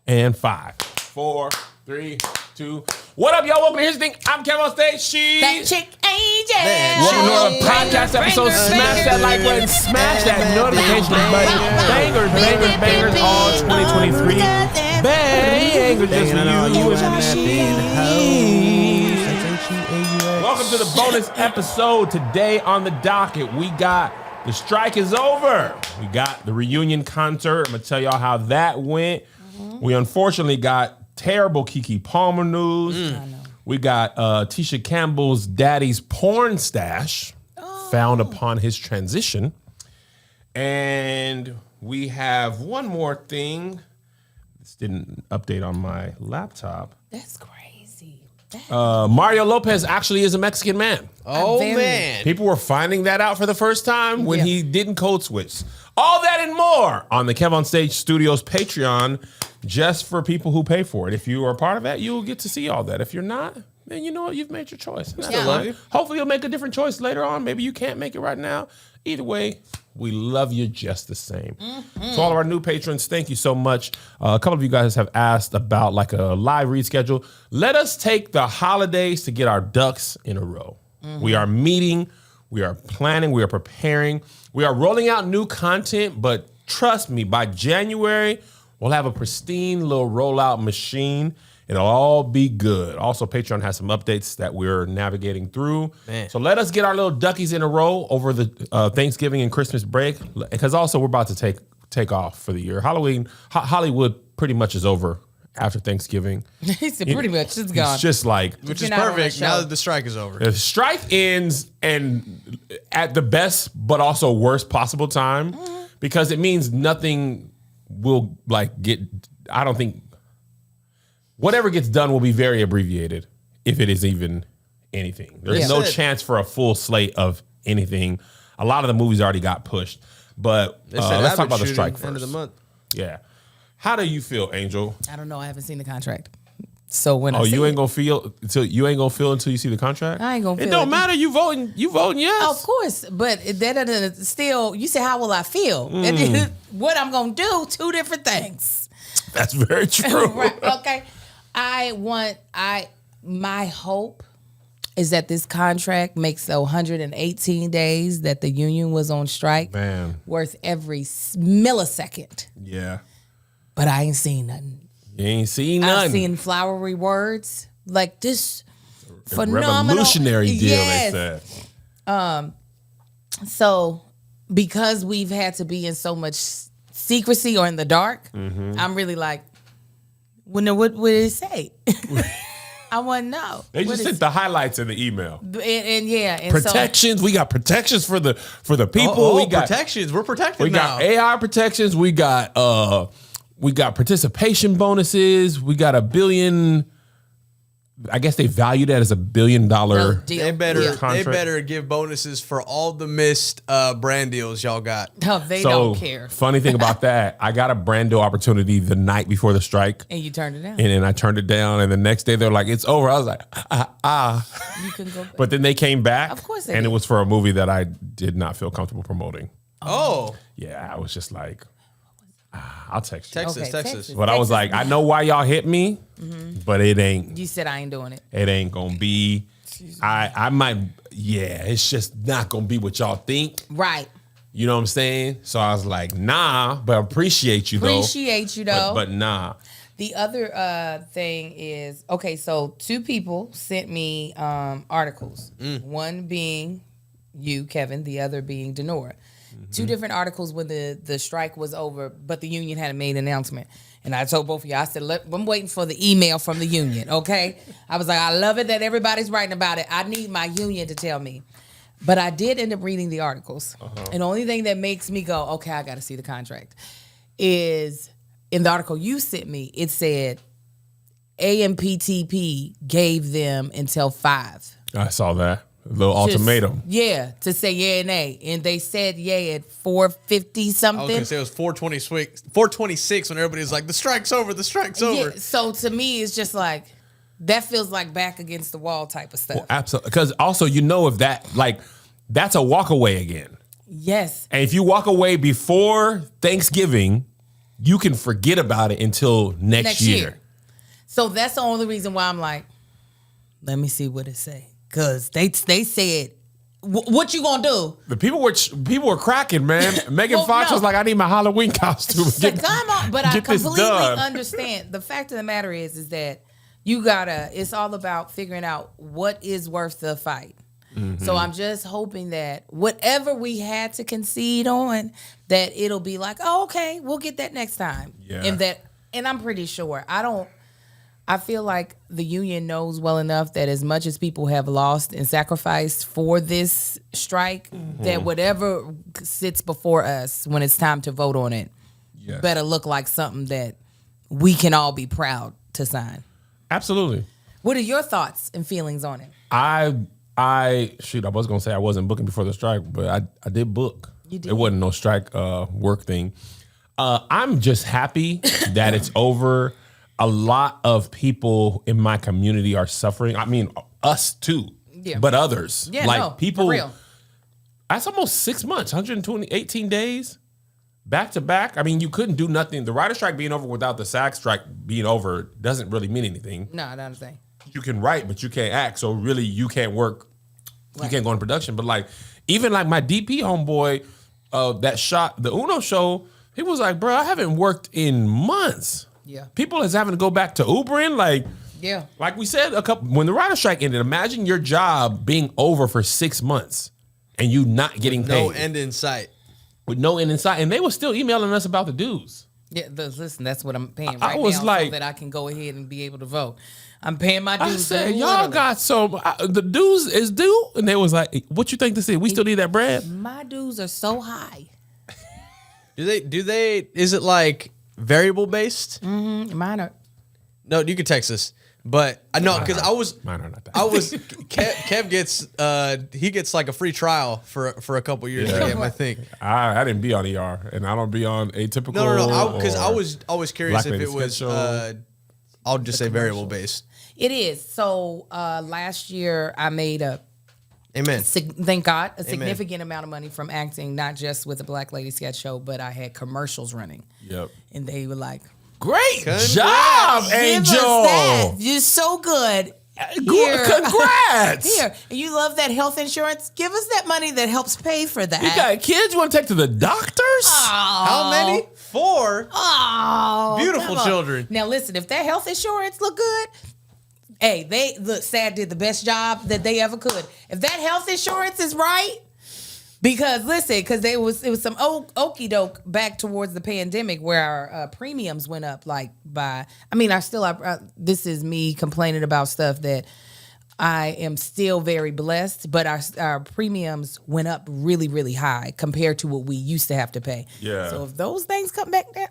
And 5, 4, 3, 2. What up, y'all? Welcome to Here's the Thing. I'm Kevin on stage. She's that chick Angel. welcome to our podcast episode. Smash that like button. Smash that notification button. Bangers, bangers, bangers. All 2023. Bangers just for you and me. Welcome to the bonus episode. Today on the docket, we got The Strike is Over. We got the reunion concert. I'm going to tell y'all how that went. We unfortunately got terrible Kiki Palmer news. We got Tisha Campbell's daddy's porn stash found upon his transition. And we have one more thing. This didn't update on my laptop. That's crazy. Mario Lopez actually is a Mexican man. Oh, man. People were finding that out for the first time when he didn't code switch. All that and more on the Kev on Stage Studios Patreon, just for people who pay for it. If you are a part of that, you'll get to see all that. If you're not, then you know what? You've made your choice. Hopefully you'll make a different choice later on. Maybe you can't make it right now. Either way, we love you just the same. To all of our new patrons, thank you so much. A couple of you guys have asked about like a live read schedule. Let us take the holidays to get our ducks in a row. We are meeting, we are planning, we are preparing, we are rolling out new content, but trust me, by January, we'll have a pristine little rollout machine. It'll all be good. Also, Patreon has some updates that we're navigating through. Man. So let us get our little duckies in a row over the Thanksgiving and Christmas break, because also we're about to take off for the year. Hollywood pretty much is over after Thanksgiving. He said pretty much it's gone. It's just like, which is perfect now that the strike is over. The strike ends and at the best but also worst possible time, because it means nothing will I don't think whatever gets done will be very abbreviated, if it is even anything. There's no chance for a full slate of anything. A lot of the movies already got pushed. But let's talk about the strike first. End of the month. Yeah. How do you feel, Angel? I don't know. I haven't seen the contract. So when you ain't gonna feel until you see the contract? I ain't gonna feel it. Don't matter. You voting yes. Of course. But that doesn't still, you say, how will I feel? And what I'm gonna do, two different things. That's very true. Right. Okay. My hope is that this contract makes the 118 days that the union was on strike worth every millisecond. Yeah. But I ain't seen nothing. You ain't seen nothing. I've seen flowery words like this phenomenal revolutionary deal, they said. So because we've had to be in so much secrecy or in the dark, I'm really like, what did it say? I want to know. They just sent the highlights in the email. And protections. We got protections for the people. We got protections. We're protected. We got AI protections. We got participation bonuses. We got $1 billion. I guess they value that as $1 billion deal. They better give bonuses for all the missed brand deals y'all got. No, they don't care. Funny thing about that, I got a brand deal opportunity the night before the strike. And you turned it down. And then I turned it down. And the next day they're like, it's over. I was like, You couldn't go back. But then they came back. Of course they did. did. It was for a movie that I did not feel comfortable promoting. Oh. Yeah, I was just like, I'll text you. Texas. But I was like, I know why y'all hit me, but it ain't. You said I ain't doing it. It ain't gonna be. I might. Yeah, it's just not gonna be what y'all think. Right. You know what I'm saying? So I was like, nah, but appreciate you though. But nah. The other thing is, okay, so two people sent me articles. One being you, Kevin, the other being Denora. Two different articles when the strike was over, but the union hadn't made an announcement. And I told both of y'all, I said, I'm waiting for the email from the union, okay? I was like, I love it that everybody's writing about it. I need my union to tell me. But I did end up reading the articles. And the only thing that makes me go, okay, I got to see the contract, is in the article you sent me, it said AMPTP gave them until 5. I saw that. Little ultimatum. Yeah, to say yay and nay. And they said yay at 4:50 something. I was going to say it was 4:26 when everybody was like, the strike's over. Yeah, so to me, it's just like, that feels like back against the wall type of stuff. Well, absolutely. Because also, if that, that's a walk away again. Yes. And if you walk away before Thanksgiving, you can forget about it until next year. So that's the only reason why I'm like, let me see what it say. Because they said, what you gonna do? The people were cracking, man. Megan Fox was like, I need my Halloween costume. Come on. But I completely understand. The fact of the matter is that it's all about figuring out what is worth the fight. Mm-hmm. So I'm just hoping that whatever we had to concede on, that it'll be like, oh, okay, we'll get that next time. Yeah. And I'm pretty sure. I feel like the union knows well enough that as much as people have lost and sacrificed for this strike, that whatever sits before us when it's time to vote on it better look like something that we can all be proud to sign. Absolutely. What are your thoughts and feelings on it? I was gonna say I wasn't booking before the strike, but I did book. You did. It wasn't no strike work thing. I'm just happy that it's over. A lot of people in my community are suffering. I mean, us too, but others. Yeah, people. For real. That's almost 6 months, 18 days, back to back. I mean, you couldn't do nothing. The writer strike being over without the SAG strike being over doesn't really mean anything. No, I don't understand. You can write, but you can't act. So really, you can't work. Right. You can't go in production. But even my DP homeboy that shot the Uno show, he was like, bro, I haven't worked in months. Yeah. People is having to go back to Ubering. Like we said, when the writer strike ended, imagine your job being over for 6 months and you not getting paid. No end in sight. With no end in sight. And they were still emailing us about the dues. Yeah, listen, that's what I'm paying right I was now so that I can go ahead and be able to vote. I'm paying my dues. I said, y'all got the dues is due? And they was like, what you think this is? We still need that bread? My dues are so high. Do they, is it like variable based? Mm-hmm. Mine are. No, you can text us. But I know because mine are not that. Kev gets like a free trial for a couple years. Yeah. I think I didn't be on ER and I don't be on Atypical. No. Because I was always curious if it was. I'll just say variable based. It is. So last year I made Amen. Thank God, a significant amount of money from acting, not just with the Black Lady Sketch Show, but I had commercials running. Yep. And they were like, great job, Angel. You're so good. Here. Congrats. Here. And you love that health insurance? Give us that money that helps pay for that. You got kids you want to take to the doctors? Oh. How many? 4. Oh. Beautiful children. Now listen, if that health insurance look good, hey, SAD did the best job that they ever could. If that health insurance is right, because it was some okie doke back towards the pandemic where our premiums went up this is me complaining about stuff that I am still very blessed, but our premiums went up really, really high compared to what we used to have to pay. Yeah. So if those things come back down,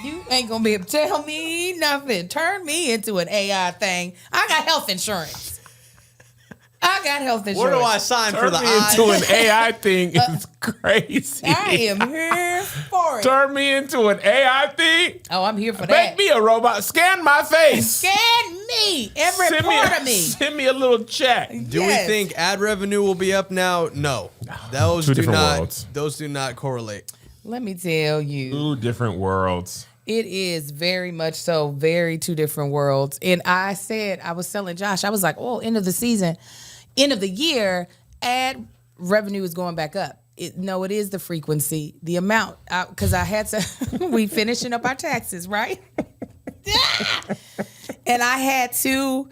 you ain't gonna be able to tell me nothing. Turn me into an AI thing. I got health insurance. Where do I sign for the into an AI thing is crazy. I am here for it. Turn me into an AI thing? Oh, I'm here for that. Make me a robot. Scan my face. Scan me. Every part of me. Send me a little check. Do we think ad revenue will be up now? No. Those do not correlate. Let me tell you. 2 different worlds. It is very much so, very 2 different worlds. And I was telling Josh, I was like, end of the year, ad revenue is going back up. It is the frequency, the amount. Because I had to, we finishing up our taxes, right? And I had to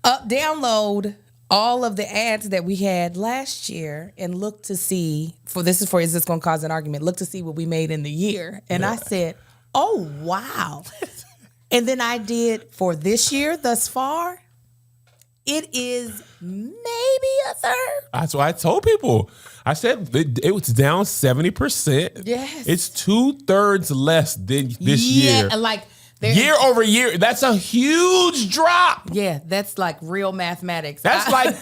download all of the ads that we had last year and look to see, is this going to cause an argument? Look to see what we made in the year. And I said, oh, wow. And then I did for this year thus far. It is maybe a third. That's why I told people. I said it was down 70%. Yes. It's 2/3 less than this year. Year over year, that's a huge drop. Yeah, that's like real mathematics. That's like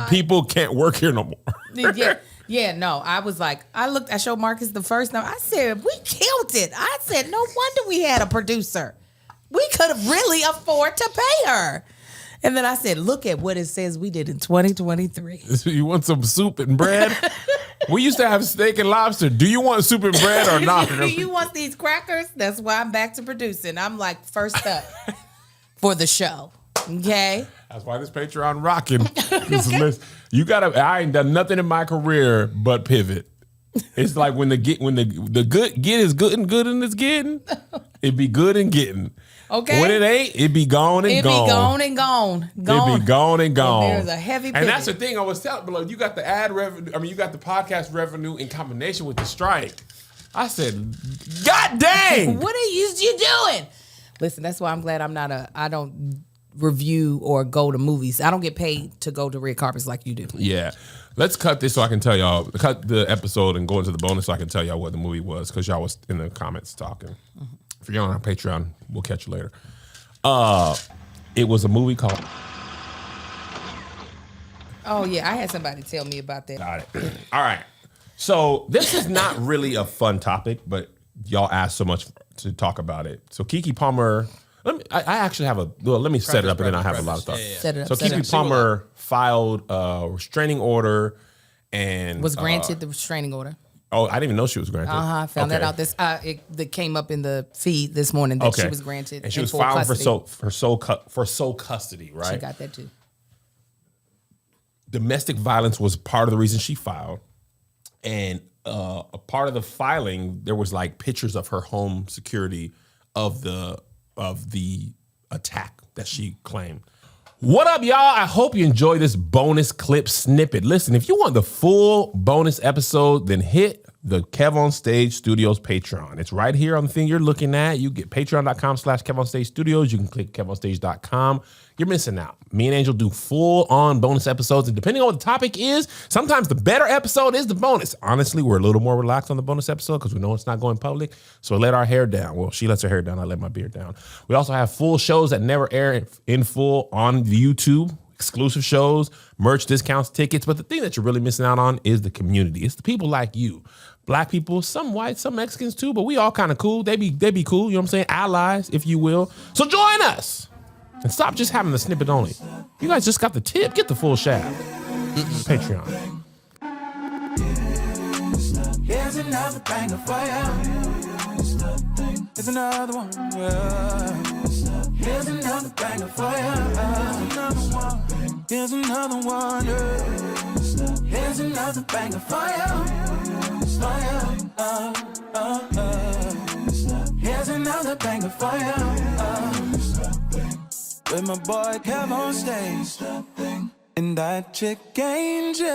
people can't work here no more. Yeah, no. I was like, I showed Marcus the first time. I said, we killed it. I said, no wonder we had a producer. We could have really afford to pay her. And then I said, look at what it says we did in 2023. You want some soup and bread? We used to have steak and lobster. Do you want soup and bread or not? Do you want these crackers? That's why I'm back to producing. I'm like first up for the show. Okay. That's why this Patreon rocking. You gotta. I ain't done nothing in my career but pivot. It's like when the good get is good and it's getting, it be good and getting. Okay. When it ain't, it be gone and gone. It be gone and gone. It be gone and gone. There's a heavy pivot. And that's the thing I was telling below. You got the ad revenue. I mean, you got the podcast revenue in combination with the strike. I said, God dang! What are you doing? Listen, that's why I'm glad I don't review or go to movies. I don't get paid to go to red carpets like you do. Yeah. Let's cut this so I can tell y'all, cut the episode and go into the bonus so I can tell y'all what the movie was because y'all was in the comments talking. Mm-hmm. If you're on our Patreon, we'll catch you later. It was a movie called... Oh, yeah. I had somebody tell me about that. Got it. All right. So this is not really a fun topic, but y'all asked so much to talk about it. So Kiki Palmer... I actually have let me set it up and then I have a lot of thoughts. Yeah. Set it up. So Kiki Palmer filed a restraining order and... Was granted the restraining order. Oh, I didn't even know she was granted. I found that out. That came up in the feed this morning that she was granted. And she was filed for sole custody, right? She got that too. Domestic violence was part of the reason she filed. And a part of the filing, there was like pictures of her home security of the attack that she claimed. What up, y'all? I hope you enjoy this bonus clip snippet. Listen, if you want the full bonus episode, then hit the Kev on Stage Studios Patreon. It's right here on the thing you're looking at. You get patreon.com/Kev on Stage Studios. You can click kevonstage.com. You're missing out. Me and Angel do full-on bonus episodes, and depending on what the topic is, sometimes the better episode is the bonus. Honestly, we're a little more relaxed on the bonus episode because we know it's not going public, so we let our hair down. Well, she lets her hair down. I let my beard down. We also have full shows that never air in full on YouTube, exclusive shows, merch discounts, tickets. But the thing that you're really missing out on is the community. It's the people like you. Black people, some white, some Mexicans too, but we all kind of cool. They be cool, you know what I'm saying? Allies, if you will. So join us. And stop just having the snippet only. You guys just got the tip. Get the full shaft. Patreon. Here's another banger for you. Here's another one. Here's another banger for you. Here's another one. Here's another banger for you. Here's another banger for you. With my boy Kev on Stage and that chick Angel.